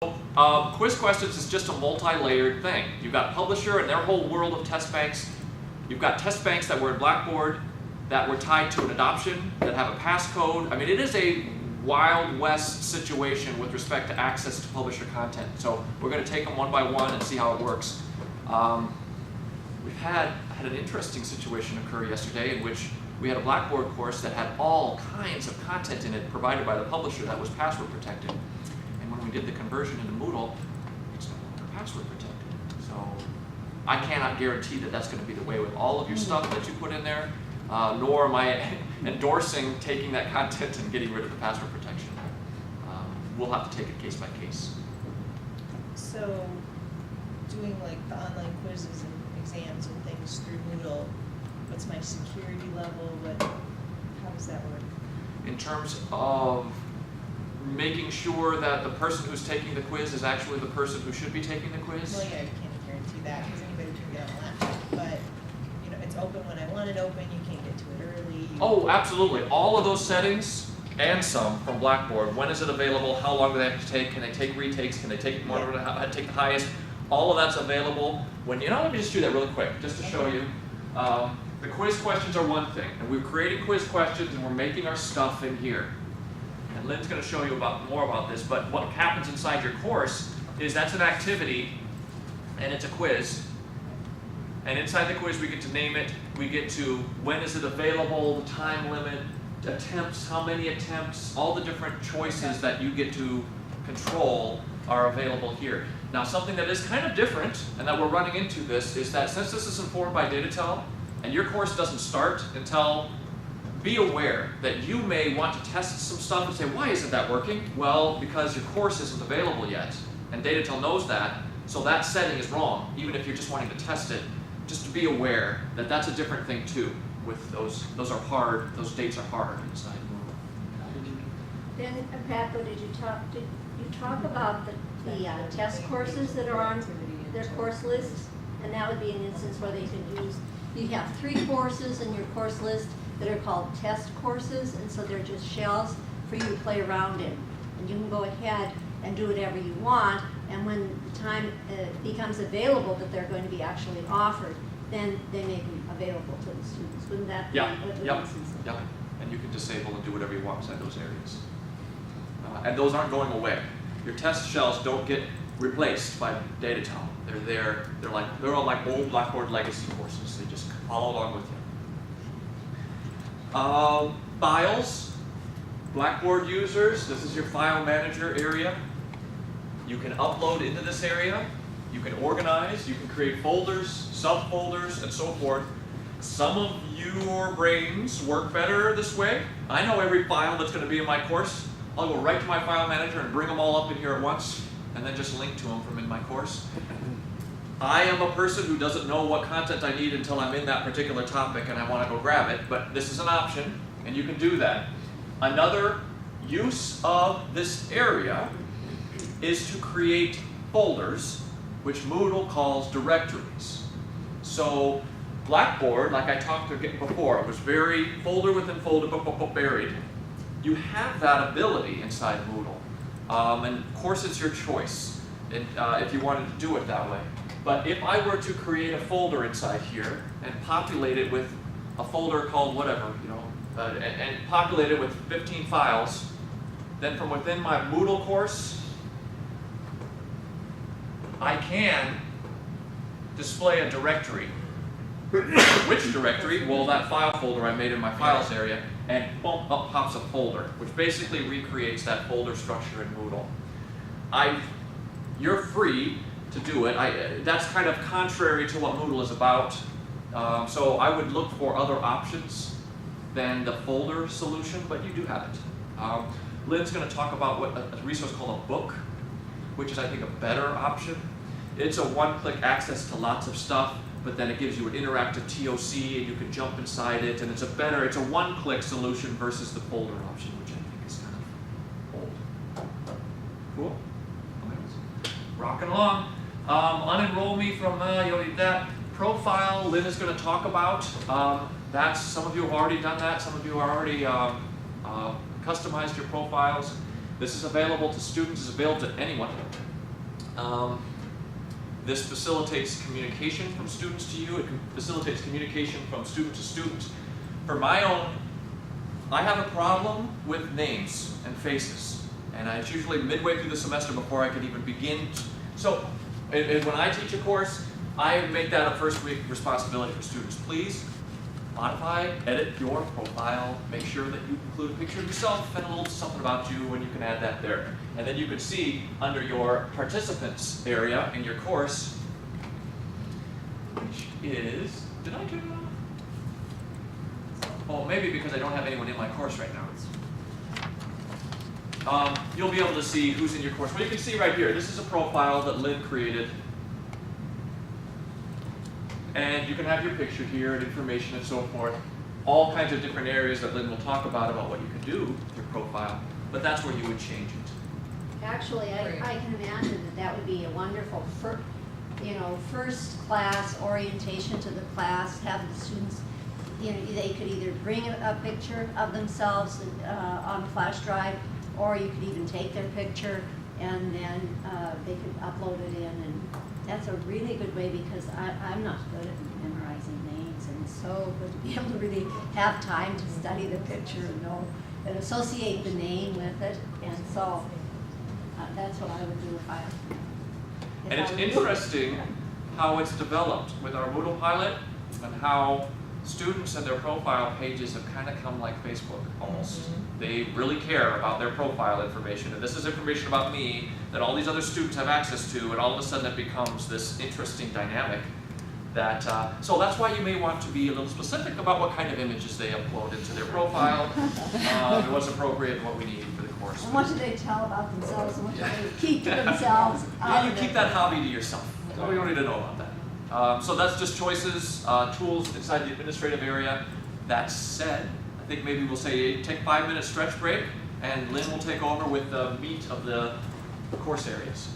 Quiz questions is just a multi-layered thing. You've got Publisher and their whole world of test banks. You've got test banks that were in Blackboard that were tied to an adoption, that have a passcode. I mean, it is a Wild West situation with respect to access to Publisher content. So we're going to take them one by one and see how it works. We've had an interesting situation occur yesterday in which we had a Blackboard course that had all kinds of content in it provided by the publisher that was password protected. And when we did the conversion into Moodle, it's no longer password protected. So I cannot guarantee that that's going to be the way with all of your stuff that you put in there, nor am I endorsing taking that content and getting rid of the password protection. We'll have to take it case by case. So doing like the online quizzes and exams and things through Moodle, what's my security level? How does that work? In terms of making sure that the person who's taking the quiz is actually the person who should be taking the quiz? Well, yeah, I can't guarantee that because anybody can get on a laptop, but you know, it's open when I want it open. You can't get to it early. Oh, absolutely. All of those settings and some from Blackboard. When is it available? How long do they have to take? Can they take retakes? Can they take more? Take the highest? All of that's available. When let me just do that really quick, just to show you. The quiz questions are one thing, and we're creating quiz questions and we're making our stuff in here. And Lynn's going to show you more about this, but what happens inside your course is that's an activity and it's a quiz. And inside the quiz we get to name it, we get to when is it available, the time limit, attempts, how many attempts, all the different choices that you get to control are available here. Now something that is kind of different and that we're running into this is that since this is informed by DataTel and your course doesn't start until, be aware that you may want to test some stuff and say, why isn't that working? Well, because your course isn't available yet and DataTel knows that, so that setting is wrong, even if you're just wanting to test it. Just to be aware that that's a different thing too. With those are hard, those dates are hard inside Moodle. Then, Pat, did you talk about the test courses that are on their course list? And that would be an instance where they could use, you have 3 courses in your course list that are called test courses, and so they're just shells for you to play around in. And you can go ahead and do whatever you want, and when the time becomes available that they're going to be actually offered, then they make them available to the students. Wouldn't that be what the instance is? Yep. And you can disable and do whatever you want inside those areas. And those aren't going away. Your test shells don't get replaced by DataTel. They're there. They're all like old Blackboard legacy courses. They just follow along with you. Files. Blackboard users. This is your file manager area. You can upload into this area. You can organize. You can create folders, subfolders, and so forth. Some of your brains work better this way. I know every file that's going to be in my course. I'll go right to my file manager and bring them all up in here at once, and then just link to them from in my course. I am a person who doesn't know what content I need until I'm in that particular topic and I want to go grab it, but this is an option, and you can do that. Another use of this area is to create folders, which Moodle calls directories. So Blackboard, like I talked about before, it was very folder within folder, buried. You have that ability inside Moodle. And of course it's your choice if you wanted to do it that way. But if I were to create a folder inside here and populate it with a folder called whatever, and populate it with 15 files, then from within my Moodle course, I can display a directory. Which directory? Well, that file folder I made in my files area, and boom, up pops a folder, which basically recreates that folder structure in Moodle. You're free to do it. That's kind of contrary to what Moodle is about. So I would look for other options than the folder solution, but you do have it. Lynn's going to talk about what a resource called a book, which is, I think, a better option. It's a one-click access to lots of stuff, but then it gives you an interactive TOC, and you can jump inside it, and it's a one-click solution versus the folder option, which I think is kind of old. Cool? Okay. Rocking along. Unenroll me from that profile. Lynn is going to talk about. Some of you have already done that. Some of you are already customized your profiles. This is available to students, it's available to anyone. This facilitates communication from students to you, it facilitates communication from student to student. For my own, I have a problem with names and faces, and it's usually midway through the semester before I can even begin. So, and when I teach a course, I make that a first week responsibility for students. Please modify, edit your profile, make sure that you include a picture of yourself and a little something about you, and you can add that there. And then you can see under your participants area in your course, which is, did I turn it off? Oh, maybe because I don't have anyone in my course right now. You'll be able to see who's in your course. Well, you can see right here, this is a profile that Lynn created. And you can have your picture here and information and so forth. All kinds of different areas that Lynn will talk about what you can do with your profile. But that's where you would change it. Actually, I can imagine that would be a wonderful first class orientation to the class, have the students, they could either bring a picture of themselves on a flash drive, or you could even take their picture and then they could upload it in. And that's a really good way, because I'm not good at memorizing names, and it's so good to be able to really have time to study the picture and know and associate the name with it. And so that's what I would do if I. And it's interesting how it's developed with our Moodle pilot, and how students and their profile pages have kind of come like Facebook almost. They really care about their profile information, and this is information about me that all these other students have access to, and all of a sudden it becomes this interesting dynamic that, so that's why you may want to be a little specific about what kind of images they upload into their profile, and what's appropriate and what we need for the course. And what do they tell about themselves, and what do they keep to themselves? Yeah, you keep that hobby to yourself. So we don't need to know about that. So that's just choices, tools inside the administrative area. That said, I think maybe we'll say take 5-minute stretch break, and Lynn will take over with the meat of the course areas.